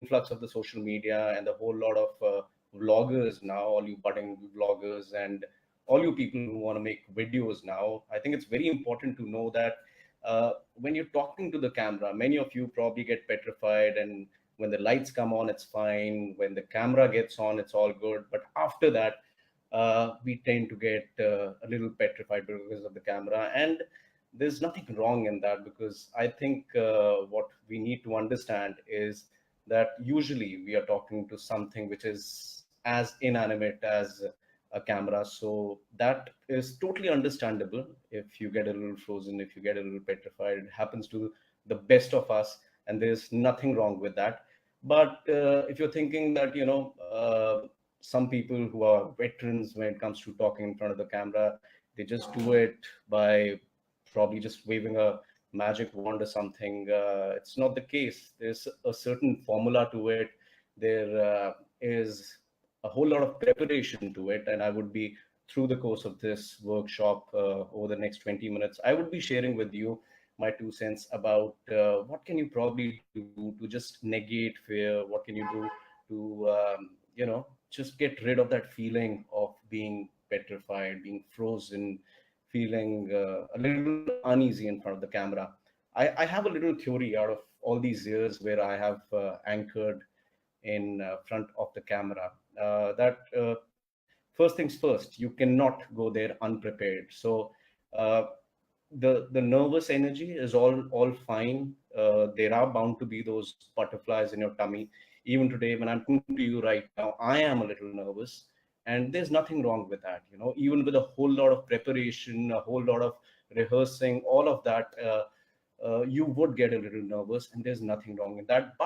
influx of the social media and the whole lot of vloggers now, all you budding vloggers and all you people who want to make videos now, I think it's very important to know that when you're talking to the camera, many of you probably get petrified, and when the lights come on, it's fine. When the camera gets on, it's all good. But after that, we tend to get a little petrified because of the camera. And there's nothing wrong in that, because I think what we need to understand is that usually we are talking to something which is as inanimate as a camera. So that is totally understandable. If you get a little frozen, if you get a little petrified, it happens to the best of us, and there's nothing wrong with that. But if you're thinking that, some people who are veterans when it comes to talking in front of the camera, they just do it by probably just waving a magic wand or something. It's not the case. There's a certain formula to it. There is a whole lot of preparation to it, and I would be, through the course of this workshop, over the next 20 minutes, I would be sharing with you my 2 cents about what can you probably do to just negate fear. What can you do to just get rid of that feeling of being petrified, being frozen, feeling a little uneasy in front of the camera. I have a little theory out of all these years where I have anchored in front of the camera, that first things first, you cannot go there unprepared. So uh, the nervous energy is all fine. There are bound to be those butterflies in your tummy. Even today, when I'm talking to you right now, I am a little nervous, and there's nothing wrong with that. Even with a whole lot of preparation, a whole lot of rehearsing, all of that, you would get a little nervous, and there's nothing wrong in that.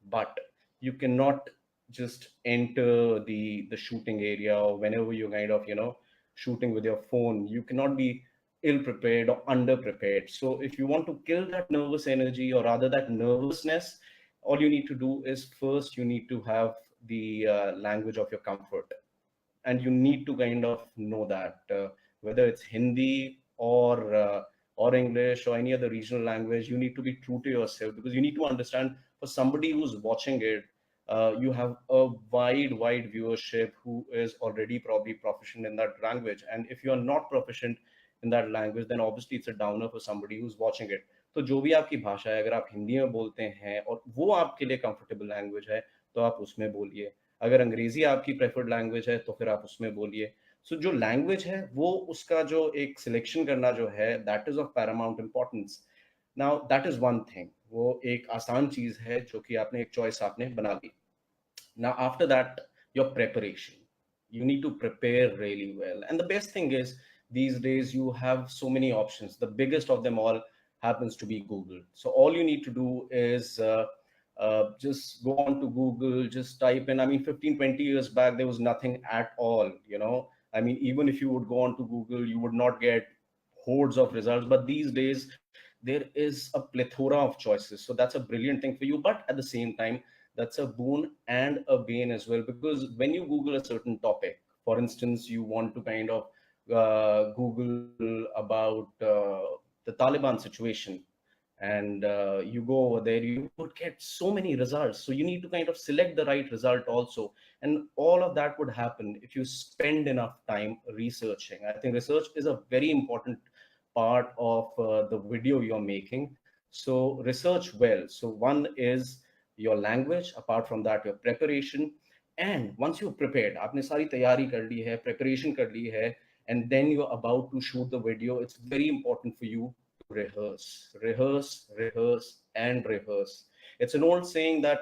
But you cannot just enter the shooting area, or whenever you're kind of shooting with your phone, you cannot be ill prepared or under prepared. So if you want to kill that nervous energy, or rather that nervousness, all you need to do is, first you need to have the language of your comfort, and you need to kind of know that, whether it's Hindi or English or any other regional language, you need to be true to yourself, because you need to understand, for somebody who's watching it, you have a wide viewership who is already probably proficient in that language. And if you are not proficient in that language, then obviously it's a downer for somebody who's watching it. तो जो भी आपकी भाषा है, अगर आप हिंदी में बोलते हैं और वो आपके लिए कंफर्टेबल लैंग्वेज है, तो आप उसमें बोलिए. अगर अंग्रेजी आपकी प्रेफर्ड लैंग्वेज है, तो फिर आप उसमें बोलिए. सो जो लैंग्वेज है, वो उसका जो एक सिलेक्शन करना जो है, that is of Paramount importance. Now that is one thing. वो एक आसान चीज है जो कि आपने एक चॉइस आपने बना ली. Now, after that, your preparation. You need to prepare really well. And the best thing is, these days, you have so many options. The biggest of them all happens to be Google. So all you need to do is just go on to Google, just type in. I mean, 15, 20 years back, there was nothing at all. I mean, even if you would go on to Google, you would not get hordes of results. But these days, there is a plethora of choices. So that's a brilliant thing for you. But at the same time, that's a boon and a bane as well, because when you Google a certain topic, for instance, you want to kind of Google about the Taliban situation, and you go over there, you would get so many results. So you need to kind of select the right result also. And all of that would happen if you spend enough time researching. I think research is a very important part of the video you're making. So research well. So one is your language. Apart from that, your preparation. And once you've prepared, आपने सारी तैयारी कर ली है, preparation कर ली है, and then you're about to shoot the video, it's very important for you to rehearse, and rehearse. It's an old saying that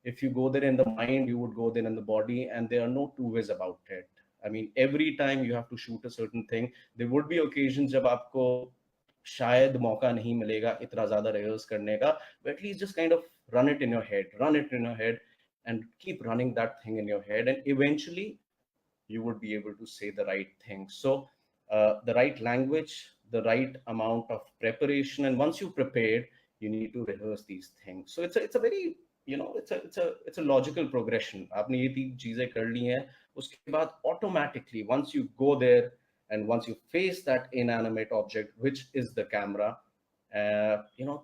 if you go there in the mind, you would go there in the body, and there are no two ways about it. I mean, every time you have to shoot a certain thing, there would be occasions जब आपको शायद मौका नहीं मिलेगा इतना ज्यादा rehearse करने का, but at least just kind of run it in your head, and keep running that thing in your head, and eventually you would be able to say the right thing. So the right language, the right amount of preparation, and once you've prepared, you need to rehearse these things. So it's a very, it's a logical progression. आपने ये तीन चीजें कर ली हैं, उसके बाद automatically, once you go there and once you face that inanimate object, which is the camera,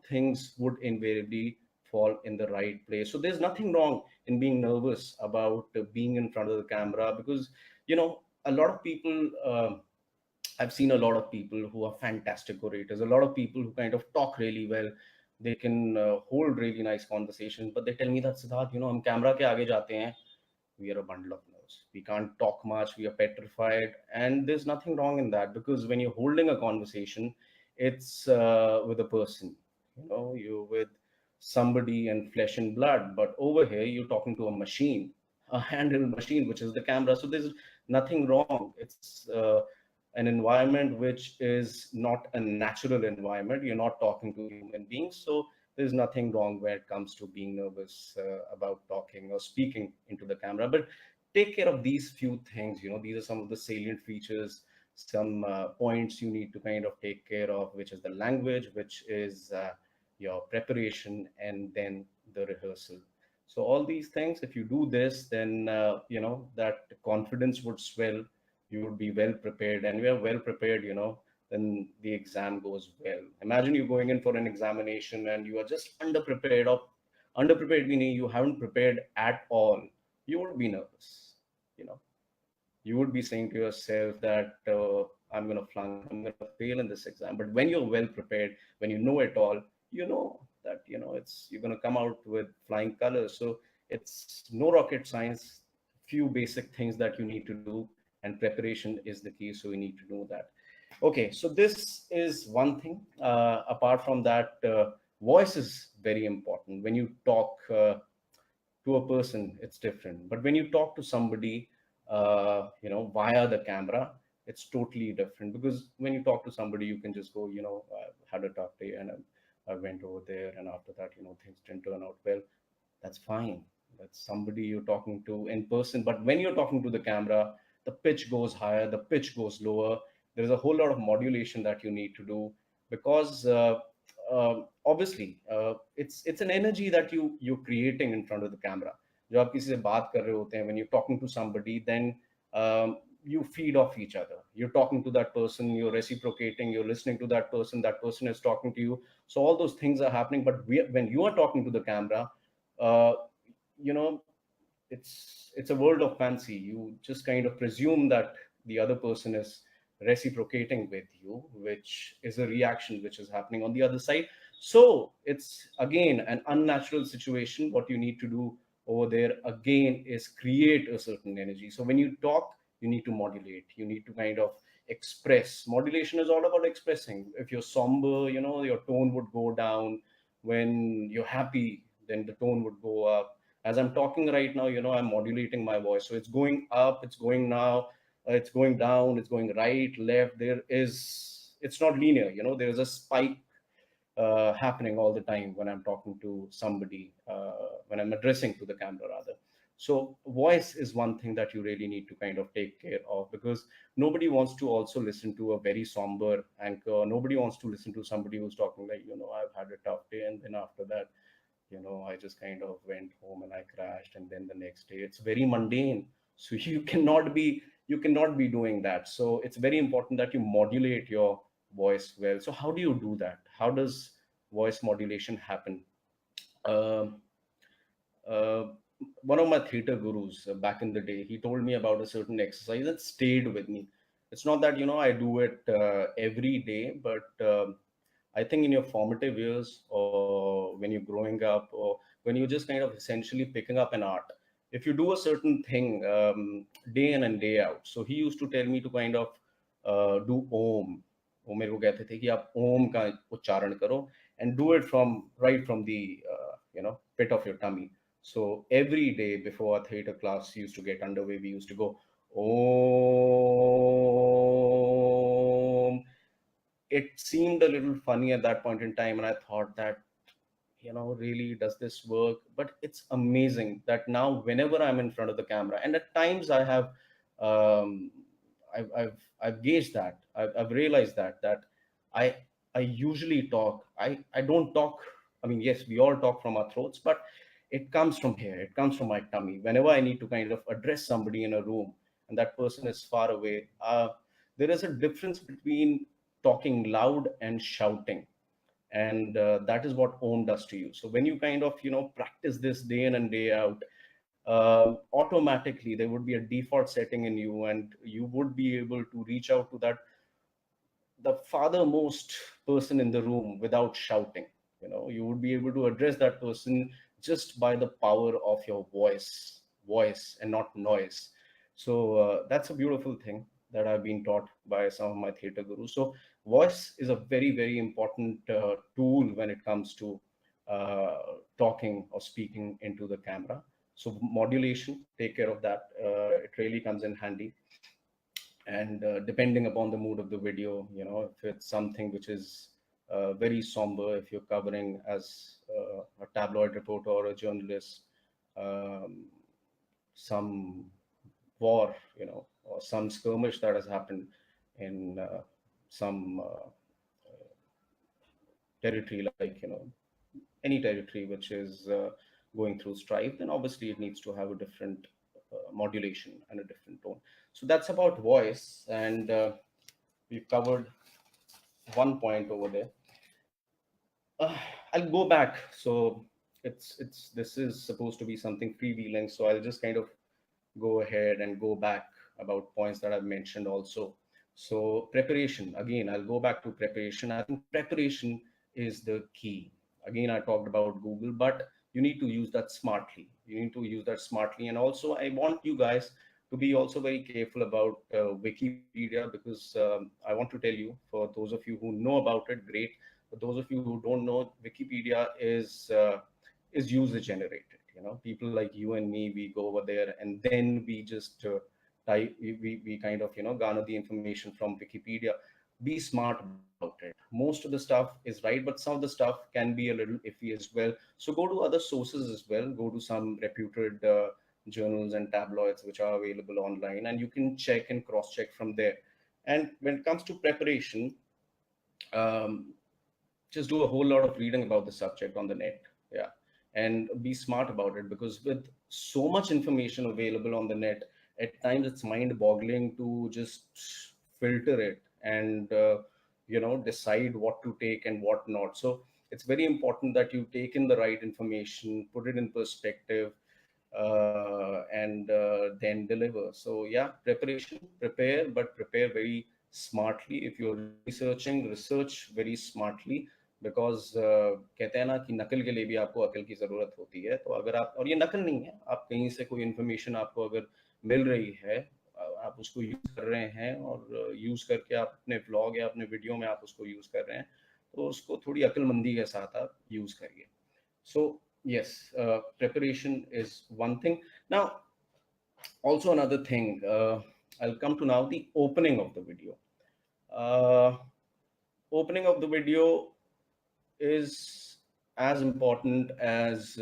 things would invariably fall in the right place. So there's nothing wrong in being nervous about being in front of the camera, because a lot of people, I've seen a lot of people who are fantastic orators, a lot of people who kind of talk really well. They can hold really nice conversations, but they tell me that, Siddharth, hum camera ke aage jate hain, we are a bundle of nerves. We can't talk much. We are petrified. And there's nothing wrong in that, because when you're holding a conversation, it's with a person. You're with somebody in flesh and blood. But over here, you're talking to a machine, a handheld machine, which is the camera. So there's nothing wrong. It's an environment which is not a natural environment. You're not talking to human beings. So there's nothing wrong when it comes to being nervous about talking or speaking into the camera. But take care of these few things. These are some of the salient features, some points you need to kind of take care of, which is the language, which is your preparation, and then the rehearsal. So all these things, if you do this, then that confidence would swell. You would be well prepared, and we are well prepared, then the exam goes well. Imagine you going in for an examination and you are just underprepared, or underprepared meaning you haven't prepared at all. You would be nervous. You know, you would be saying to yourself that I'm going to flunk, I'm going to fail in this exam. But when you're well prepared, when you know it all, you know that it's you're going to come out with flying colors. So it's no rocket science. Few basic things that you need to do, and preparation is the key. So you need to know that. Okay, so this is one thing. Apart from that, voice is very important. When you talk to a person, it's different. But when you talk to somebody, via the camera, it's totally different. Because when you talk to somebody, you can just go, I had a tough day, and I went over there, and after that, things didn't turn out well. That's fine. That's somebody you're talking to in person. But when you're talking to the camera, the pitch goes higher, the pitch goes lower. There's a whole lot of modulation that you need to do, because obviously it's an energy that you're creating in front of the camera. जो आप किसी से बात कर रहे होते हैं, when you're talking to somebody, then you feed off each other. You're talking to that person, you're reciprocating, you're listening to that person is talking to you. So all those things are happening. But when you are talking to the camera, uh, you know it's a world of fancy. You just kind of presume that the other person is reciprocating with you, which is a reaction which is happening on the other side. So it's again an unnatural situation. What you need to do over there again is create a certain energy. So when you talk, you need to modulate, you need to kind of express. Modulation is all about expressing. If you're somber, your tone would go down. When you're happy, then the tone would go up. As I'm talking right now, I'm modulating my voice. So it's going up, it's going now, it's going down, it's going right, left. It's not linear. There's a spike happening all the time when I'm talking to somebody, when I'm addressing to the camera rather. So voice is one thing that you really need to kind of take care of, because nobody wants to also listen to a very somber anchor. Nobody wants to listen to somebody who's talking like, I've had a tough day, and then after that, I just kind of went home and I crashed, and then the next day it's very mundane. So you cannot be doing that. So it's very important that you modulate your voice well. So how do you do that? How does voice modulation happen? Um uh, One of my theater gurus back in the day, he told me about a certain exercise that stayed with me. It's not that I do it every day, but I think in your formative years, or when you're growing up, or when you're just kind of essentially picking up an art, if you do a certain thing day in and day out. So he used to tell me to kind of do om. वो मेरे को कहते थे कि आप ओम का उच्चारण करो, and do it from right from the pit of your tummy. So every day before our theater class used to get underway, we used to go om. It seemed a little funny at that point in time, and I thought that, really, does this work? But it's amazing that now whenever I'm in front of the camera, and at times I have, um, I've gauged that, I've realized that I I usually talk. I don't talk. I mean, yes, we all talk from our throats, but it comes from here. It comes from my tummy. Whenever I need to kind of address somebody in a room, and that person is far away, there is a difference between talking loud and shouting. and that is what OWN does to you. So when you kind of practice this day in and day out, automatically there would be a default setting in you, and you would be able to reach out to that the farthermost person in the room without shouting. You would be able to address that person just by the power of your voice and not noise. So that's a beautiful thing that I've been taught by some of my theater gurus. So voice is a very, very important tool when it comes to talking or speaking into the camera. So modulation, take care of that. It really comes in handy. And depending upon the mood of the video, if it's something which is very somber, if you're covering as a tabloid reporter or a journalist, um, some war, or some skirmish that has happened in some territory, like any territory which is going through strife, then obviously it needs to have a different modulation and a different tone. So that's about voice, and we've covered one point over there. I'll go back. So it's this is supposed to be something freewheeling, so I'll just kind of go ahead and go back about points that I've mentioned also. So preparation, again, I'll go back to preparation. I think preparation is the key. Again, I talked about Google, but you need to use that smartly. You need to use that smartly. And also, I want you guys to be also very careful about Wikipedia, because I want to tell you, for those of you who know about it, great. For those of you who don't know, Wikipedia is user generated. People like you and me, we go over there and then we just type, we kind of garner the information from Wikipedia. Be smart about it. Most of the stuff is right, but some of the stuff can be a little iffy as well. So go to other sources as well. Go to some reputed journals and tabloids which are available online, and you can check and cross check from there. And when it comes to preparation, um, just do a whole lot of reading about the subject on the net. Yeah. And be smart about it, because with so much information available on the net, at times it's mind boggling to just filter it and decide what to take and what not. So it's very important that you take in the right information, put it in perspective, and then deliver. So yeah, preparation, prepare, but prepare very smartly. If you're researching, research very smartly, because कहते हैं ना कि नकल के लिए भी आपको अकल की ज़रूरत होती है. तो अगर आप, और ये नकल नहीं है, आप कहीं से कोई इन्फॉर्मेशन आपको अगर मिल रही है, आप उसको यूज़ कर रहे हैं, और यूज़ करके आप अपने व्लॉग या अपने वीडियो में आप उसको यूज़ कर रहे हैं, तो उसको थोड़ी अक्लमंदी के साथ आप यूज़ करिए. So yes, preparation is one thing. Now, also another thing, I'll come to now the opening of the video. Uh, Opening of the video is as important as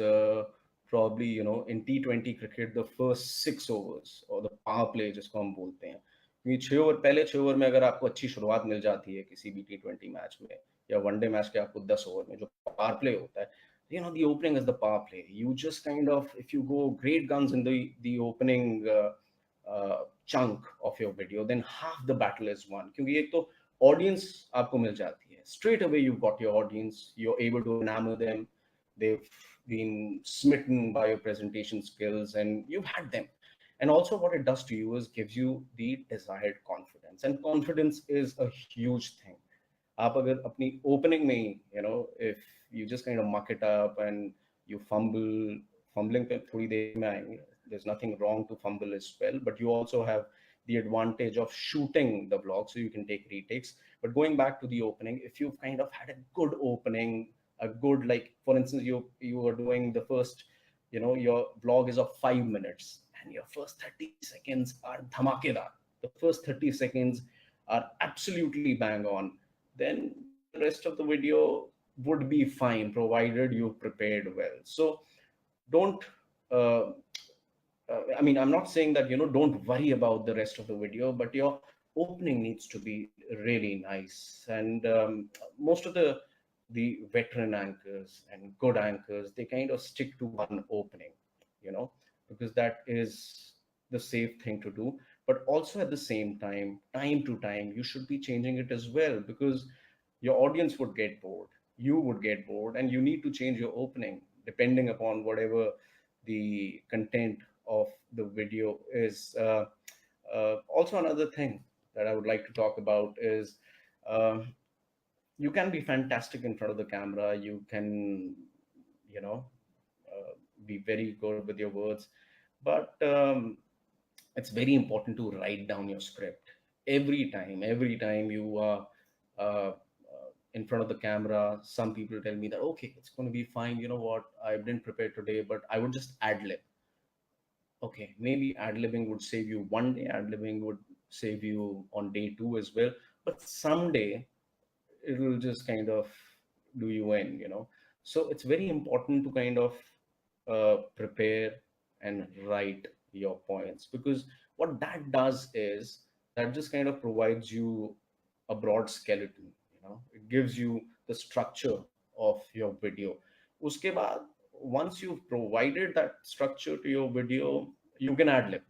probably in T20 cricket the first 6 overs or the power play जिसको हम बोलते हैं. क्योंकि 6 over, पहले 6 over में अगर आपको अच्छी शुरुआत मिल जाती है किसी भी T20 मैच में या वनडे मैच के आपको 10 ओवर में जो पावर प्ले होता है, the opening is the power play. You just kind of, if you go great guns in the opening chunk of your video, then half the battle is won. क्योंकि एक तो audience आपको मिल जाती है. Straight away you've got your audience. You're able to enamor them. They've been smitten by your presentation skills, and you've had them. And also what it does to you is gives you the desired confidence. And confidence is a huge thing. आप अगर अपनी opening में, if you just kind of muck it up and you fumbling पे थोड़ी देर में आएंगे. There's nothing wrong to fumble as well, but you also have the advantage of shooting the vlog, so you can take retakes. But going back to the opening, if you've kind of had a good opening, a good, like for instance, you are doing the first, your vlog is of 5 minutes, and your first 30 seconds are dhamakedar. The first 30 seconds are absolutely bang on. Then the rest of the video would be fine, provided you prepared well. So don't uh, I mean, I'm not saying that, don't worry about the rest of the video, but your opening needs to be really nice. And most of the veteran anchors and good anchors, they kind of stick to one opening, because that is the safe thing to do. But also at the same time to time, you should be changing it as well, because your audience would get bored. you would get bored and you need to change your opening depending upon whatever the content of the video is. Also, another thing that I would like to talk about is, um, you can be fantastic in front of the camera. You can, you know, be very good with your words, but it's very important to write down your script every time you are in front of the camera. Some people tell me that okay, it's going to be fine, you know what, I didn't prepare today, but I would just ad lib. Okay, maybe ad libbing would save you one day, ad libbing would save you on day two as well, but someday it will just kind of do you in, you know. So it's very important to kind of prepare and write your points, because what that does is that just kind of provides you a broad skeleton, you know. It gives you the structure of your video. Uske baad, once you've provided that structure to your video, you can ad lib.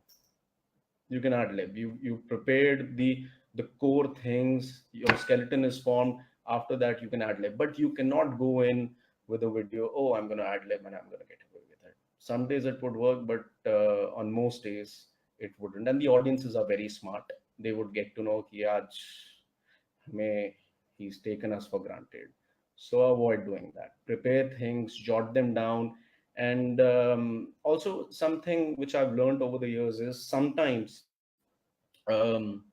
You can ad lib. You prepared the core things, your skeleton is formed. After that you can ad lib, but you cannot go in with a video, oh, I'm going to ad lib and I'm going to get away with it. Some days it would work, but on most days it wouldn't, and the audiences are very smart. They would get to know ki aaj hame he's taken us for granted. So avoid doing that. Prepare things, jot them down. And also, something which I've learned over the years is sometimes, um,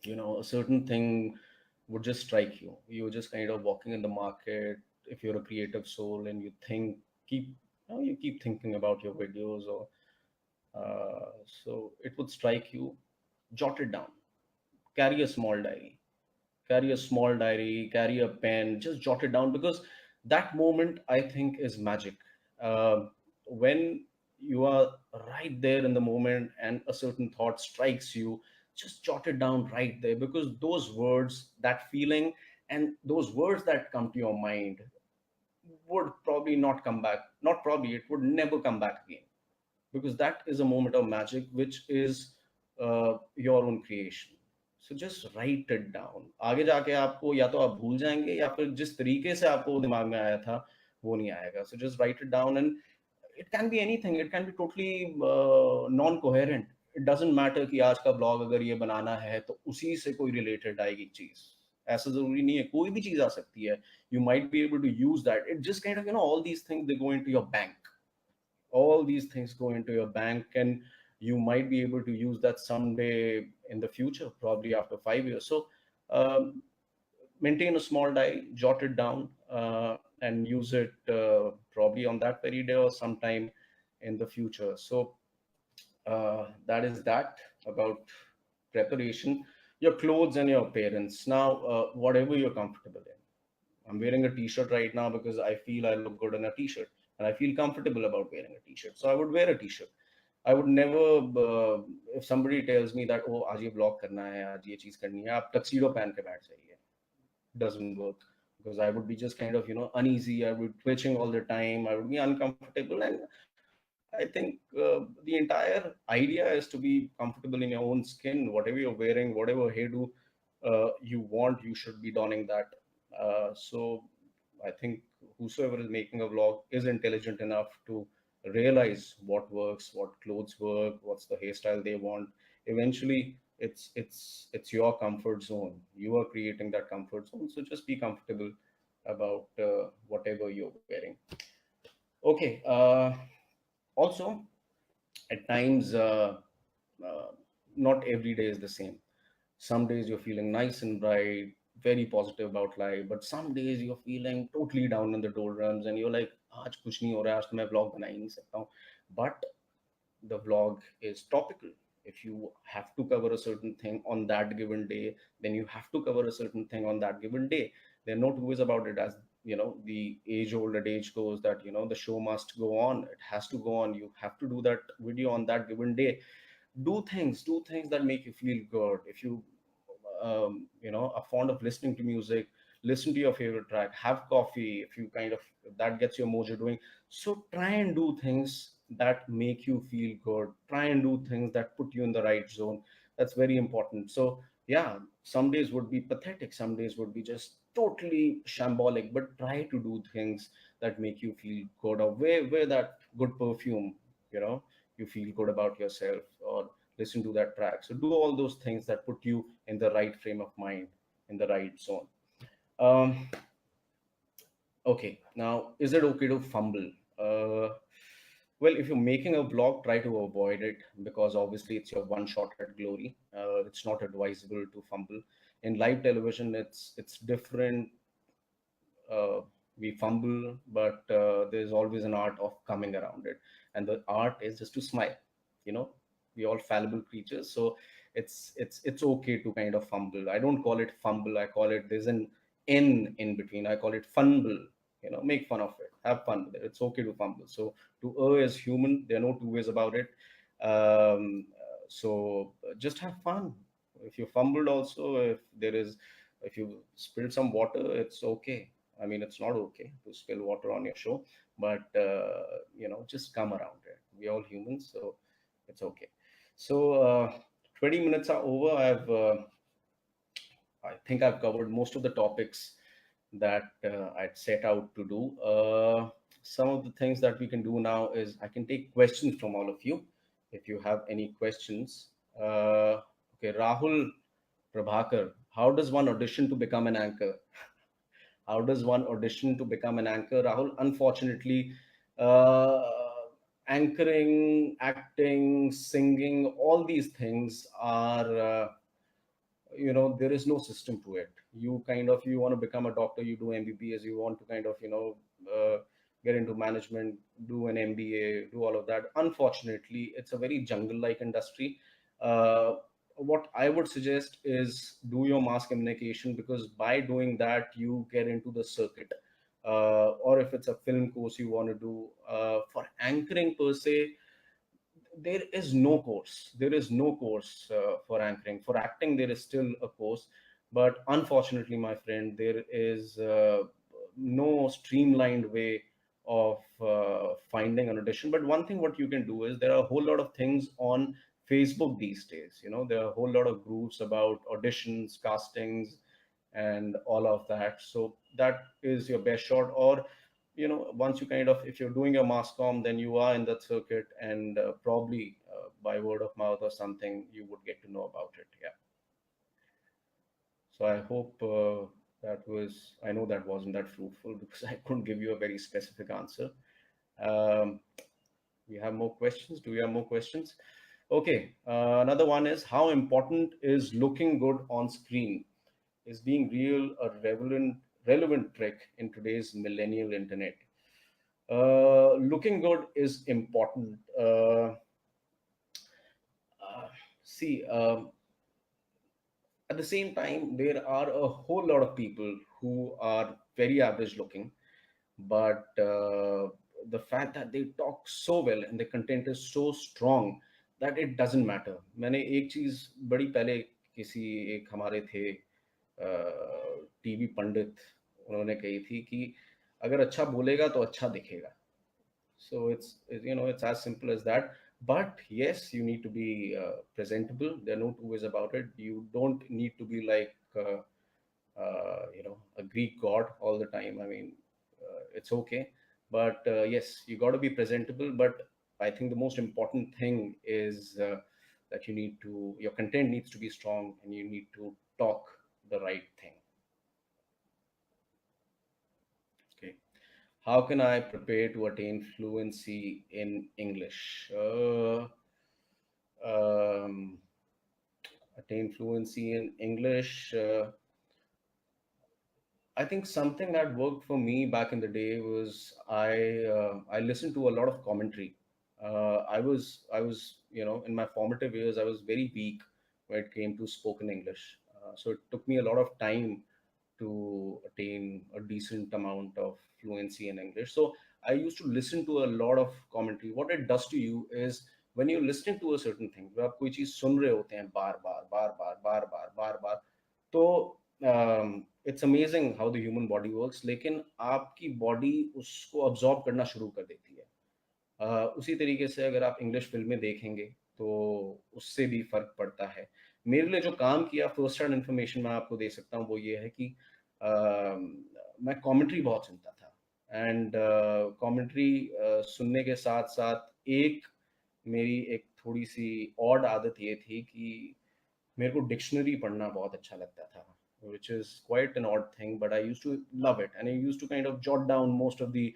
a certain thing would just strike you. You're just kind of walking in the market. If you're a creative soul and you think, you keep thinking about your videos, or so it would strike you. Jot it down. Carry a small diary. Carry a small diary. Carry a pen. Just jot it down, because that moment, I think, is magic. When you are right there in the moment and a certain thought strikes you, just jot it down right there, because those words, that feeling, and those words that come to your mind would probably not come back. Not probably, it would never come back again, because that is a moment of magic, which is your own creation. So just write it down. आगे जाके आपको या तो आप भूल जाएंगे, या फिर जिस तरीके से आपको दिमाग में आया था वो नहीं आएगा. So just write it down, and it can be anything. It can be totally non-coherent. It doesn't matter कि आज का ब्लॉग अगर ये बनाना है तो उसी से कोई रिलेटेड आएगी चीज. ऐसा जरूरी नहीं है, कोई भी चीज आ सकती है. You might be able to use that. It just kind of, all these things, they go into your bank. All these things go into your bank, and you might be able to use that someday in the future, probably after 5 years. So maintain a small diary, jot it down, and use it probably on that very day or sometime in the future. So that is that about preparation. Your clothes and your appearance. Now, whatever you're comfortable in. I'm wearing a t-shirt right now because I feel I look good in a t-shirt and I feel comfortable about wearing a t-shirt. So I would wear a t-shirt. I would never, if somebody tells me that, oh, आज ये vlog करना है, आज ये चीज करनी है, आप tuxedo पहन के बैठ जाइए. Doesn't work, because I would be just kind of, uneasy. I would be twitching all the time. I would be uncomfortable. And I think the entire idea is to be comfortable in your own skin. Whatever you're wearing, whatever hairdo you want, you should be donning that. So I think whosoever is making a vlog is intelligent enough to realize what works, what clothes work, what's the hairstyle they want. Eventually, it's your comfort zone. You are creating that comfort zone. So just be comfortable about whatever you're wearing. Okay. Also, at times, uh, not every day is the same. Some days you're feeling nice and bright, very positive about life, but some days you're feeling totally down in the doldrums and you're like, आज कुछ नहीं हो रहा है, आज तो मैं vlog बना ही नहीं सकता हूँ. But the vlog is topical. If you have to cover a certain thing on that given day, then you have to cover a certain thing on that given day. There are no two ways about it. As the age-old adage goes that the show must go on. It has to go on. You have to do that video on that given day. Do things that make you feel good. If you are fond of listening to music, listen to your favorite track, have coffee. If you kind of, that gets your mojo doing. So try and do things that make you feel good. Try and do things that put you in the right zone. That's very important. So yeah, some days would be pathetic, some days would be just totally shambolic, but try to do things that make you feel good, or wear that good perfume, you know, you feel good about yourself, or listen to that track. So do all those things that put you in the right frame of mind, in the right zone. um, okay, now is it okay to fumble? Well, if you're making a vlog, try to avoid it, because obviously it's your one shot at glory. It's not advisable to fumble. In live television, it's different. uh, we fumble, but there's always an art of coming around it, and the art is just to smile. You know, we all fallible creatures, so it's okay to kind of fumble. I don't call it fumble. I call it, there's an in between. I call it fumble. You know, make fun of it, have fun with it. It's okay to fumble. So to err is human. There are no two ways about it. So just have fun. If you fumbled, also, if you spilled some water, it's okay. I mean, it's not okay to spill water on your show, but just come around it. We're all humans, so it's okay. So 20 minutes are over. I think I've covered most of the topics that I'd set out to do. Some of the things that we can do now is I can take questions from all of you if you have any questions. Okay, Rahul Prabhakar, how does one audition to become an anchor? How does one audition to become an anchor, Rahul? Unfortunately, uh, anchoring, acting, singing, all these things are, there is no system to it. You kind of, you want to become a doctor, you do MBBS. You want to kind of, get into management, do an MBA, do all of that. Unfortunately, it's a very jungle like industry. What I would suggest is do your mass communication, because by doing that you get into the circuit. Or if it's a film course you want to do, for anchoring per se, there is no course. There is no course for anchoring. For acting, there is still a course, but unfortunately, my friend, there is no streamlined way of finding an audition. But one thing what you can do is, there are a whole lot of things on Facebook these days. You know, there are a whole lot of groups about auditions, castings, and all of that. So that is your best shot. Or once you kind of, if you're doing your mass comm, then you are in that circuit, and probably by word of mouth or something, you would get to know about it. Yeah. So I hope I know that wasn't that fruitful, because I couldn't give you a very specific answer. um, we have more questions. Do we have more questions? Okay, another one is, how important is looking good on screen? Is being real a relevant trick in today's millennial internet? Looking good is important. Uh, See, at the same time, there are a whole lot of people who are very average looking, but the fact that they talk so well and the content is so strong that it doesn't matter. मैंने एक चीज बड़ी पहले किसी एक हमारे थे TV पंडित, उन्होंने कही थी कि अगर अच्छा बोलेगा तो अच्छा दिखेगा. So it's as simple as that. But yes, you need to be presentable. There are no two ways about it. You don't need to be like a Greek god all the time. I mean, it's okay, but yes, you got to be presentable. But I think the most important thing is that your content needs to be strong, and you need to talk the right thing. Okay. How can I prepare to attain fluency in English? Um, Attain fluency in English. I think something that worked for me back in the day was I listened to a lot of commentary. I was in my formative years I was very weak when it came to spoken English. So it took me a lot of time to attain a decent amount of fluency in English. So I used to listen to a lot of commentary. What it does to you is, when you're listening to a certain thing, जब आप कोई चीज सुन रहे होते हैं बार बार बार बार बार बार बार बार, तो it's amazing how the human body works. लेकिन आपकी बॉडी उसको अब्जॉर्ब करना शुरू कर देती है. उसी तरीके से अगर आप इंग्लिश फिल्में देखेंगे, तो उससे भी फर्क पड़ता है. मेरे लिए जो काम किया, फर्स्ट हैंड इन्फॉर्मेशन मैं आपको दे सकता हूँ, वो ये है कि मैं कमेंट्री बहुत सुनता था. एंड कमेंट्री सुनने के साथ साथ मेरी एक थोड़ी सी ऑड आदत ये थी कि मेरे को डिक्शनरी पढ़ना बहुत अच्छा लगता था, which is quite an odd thing, but I used to love it, and I used to kind of jot down most of the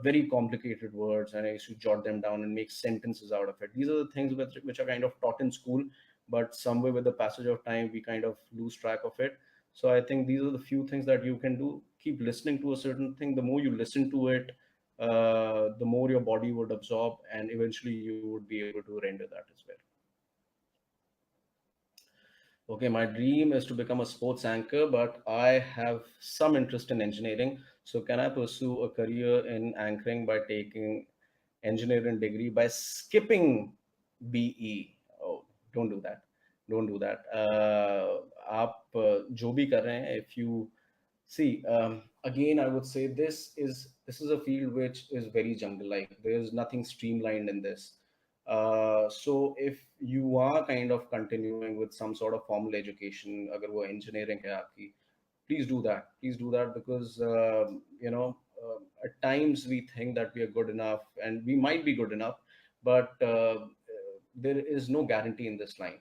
very complicated words, and I used to jot them down and make sentences out of it. These are the things which are kind of taught in school, but somewhere with the passage of time, we kind of lose track of it. So I think these are the few things that you can do. Keep listening to a certain thing. The more you listen to it, the more your body would absorb, and eventually you would be able to render that as well. Okay, my dream is to become a sports anchor, but I have some interest in engineering. So, can I pursue a career in anchoring by taking engineering degree by skipping BE? Oh, don't do that. Don't do that. आप जो भी कर रहे हैं, if you see, again, I would say this is a field which is very jungle-like. There is nothing streamlined in this. So if you are kind of continuing with some sort of formal education, अगर वो engineering है आपकी, please do that. Please do that because at times we think that we are good enough, and we might be good enough, but there is no guarantee in this line.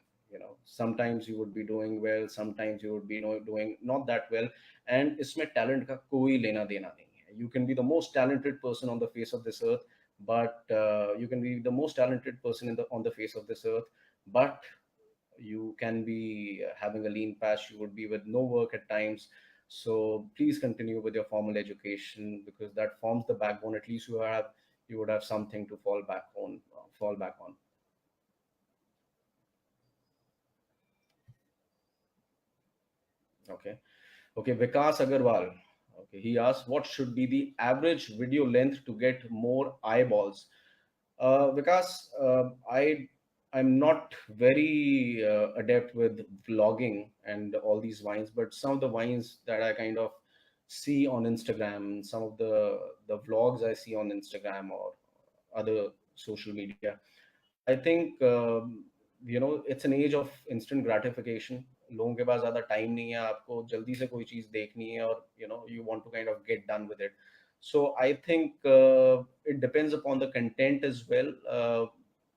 Sometimes you would be doing well, sometimes you would be doing not that well, and इसमें talent का कोई लेना देना नहीं है. You can be the most talented person on the face of this earth, but you can be the most talented person on the face of this earth, but you can be having a lean patch. You would be with no work at times. So please continue with your formal education, because that forms the backbone. At least you would have something to fall back on. Okay. Okay, Vikas Agarwal. Okay, he asked, what should be the average video length to get more eyeballs? Vikas, I'm not very adept with vlogging and all these vines, but some of the vines that I kind of see on Instagram, some of the vlogs I see on Instagram or other social media, I think it's an age of instant gratification. लोगों के पास ज़्यादा time नहीं है, आपको जल्दी से कोई चीज़ देखनी है, और you want to kind of get done with it. So I think it depends upon the content as well.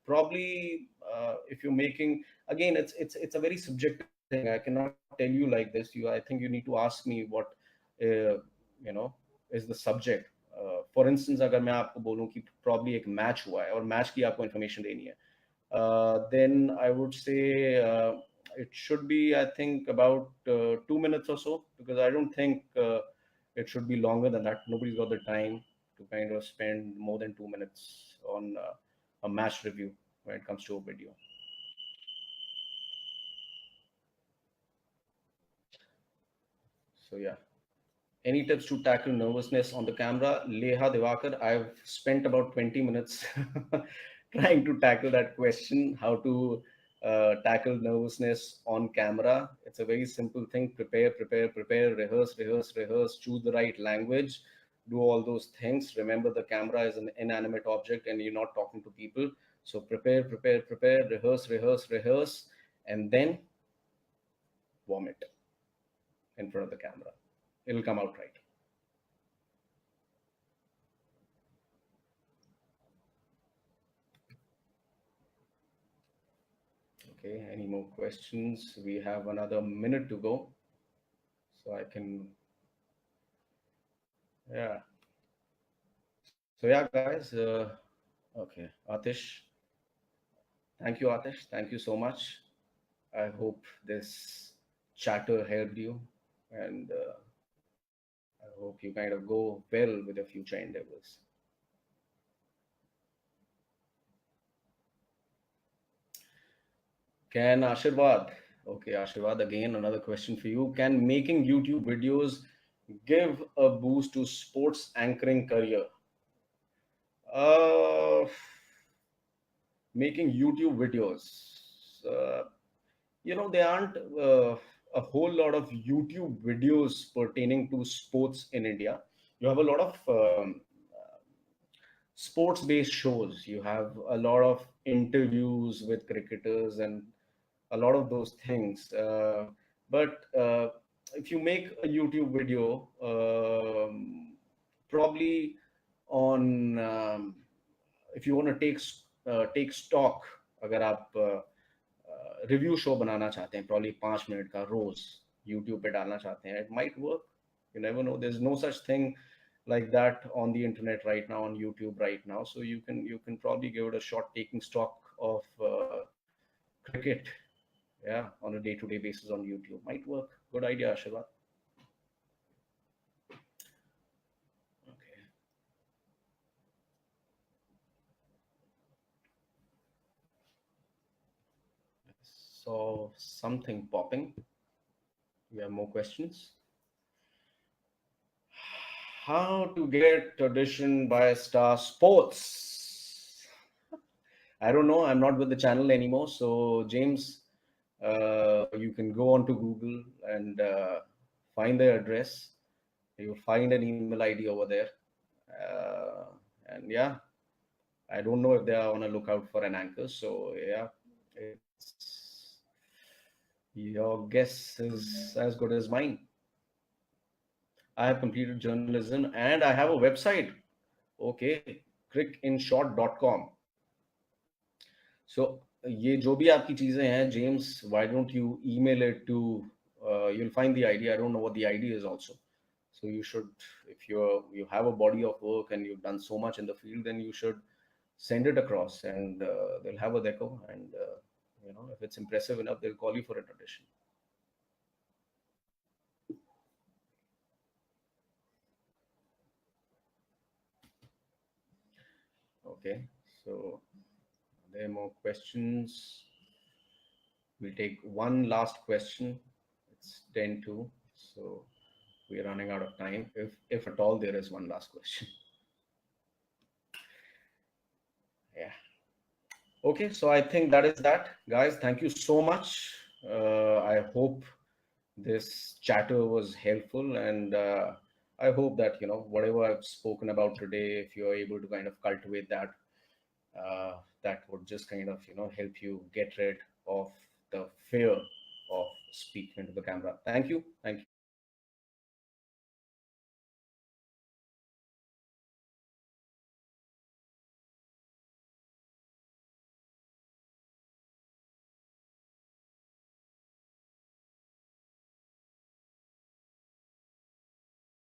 Probably if you're making, again, it's a very subjective thing. I cannot tell you like this. I think you need to ask me what uh, you know is the subject. For instance, अगर मैं आपको बोलूं कि probably एक match हुआ है और match की आपको information देनी है, then I would say it should be, I think, about 2 minutes or so, because I don't think it should be longer than that. Nobody's got the time to kind of spend more than 2 minutes on a match review when it comes to a video. So yeah. Any tips to tackle nervousness on the camera? Leha Devakar, I've spent about 20 minutes trying to tackle that question, how to tackle nervousness on camera. It's a very simple thing. Prepare, prepare, prepare, rehearse, rehearse, rehearse, choose the right language, do all those things. Remember, the camera is an inanimate object and you're not talking to people. So prepare, prepare, prepare, rehearse, rehearse, rehearse, and then vomit in front of the camera. It'll come out right. Okay, any more questions? We have another minute to go. So I can, yeah. So yeah, guys. Okay, Atish. Thank you, Atish. Thank you so much. I hope this chatter helped you, and I hope you kind of go well with your future endeavors. Can Ashirwad, okay, Ashirwad, again, another question for you. Can making YouTube videos give a boost to sports anchoring career? Uh, Making YouTube videos. Uh, there aren't a whole lot of YouTube videos pertaining to sports in India. You have a lot of sports based shows. You have a lot of interviews with cricketers and a lot of those things. But if you make a YouTube video, probably on if you want to take stock, अगर आप review show बनाना चाहते हैं, probably 5 minute का रोज YouTube पे डालना चाहते हैं, it might work. You never know. There's no such thing like that on the internet right now, on YouTube right now. So you can probably give it a shot, taking stock of cricket, yeah, on a day-to-day basis on YouTube might work. Good idea, Ashirwad. Okay. So something popping. We have more questions. How to get auditioned by Star Sports? I don't know. I'm not with the channel anymore. So James, you can go on to Google and find their address. You'll find an email ID over there. And yeah, I don't know if they are on a lookout for an anchor. So yeah, it's your guess is as good as mine. I have completed journalism and I have a website. Okay, crickinshort.com. So ये जो भी आपकी चीजें हैं, James, why don't you email it to? You'll find the ID. I don't know what the ID is also. So you should, if you have a body of work and you've done so much in the field, then you should send it across, and they'll have a deco, and if it's impressive enough, they'll call you for an audition. Okay, so are there more questions? We'll take one last question. It's 10:02, so we're running out of time. If at all there is one last question. Yeah. Okay, so I think that is that, guys. Thank you so much. I hope this chatter was helpful, and I hope that whatever I've spoken about today, if you're able to kind of cultivate that, that would just kind of help you get rid of the fear of speaking into the camera. Thank you.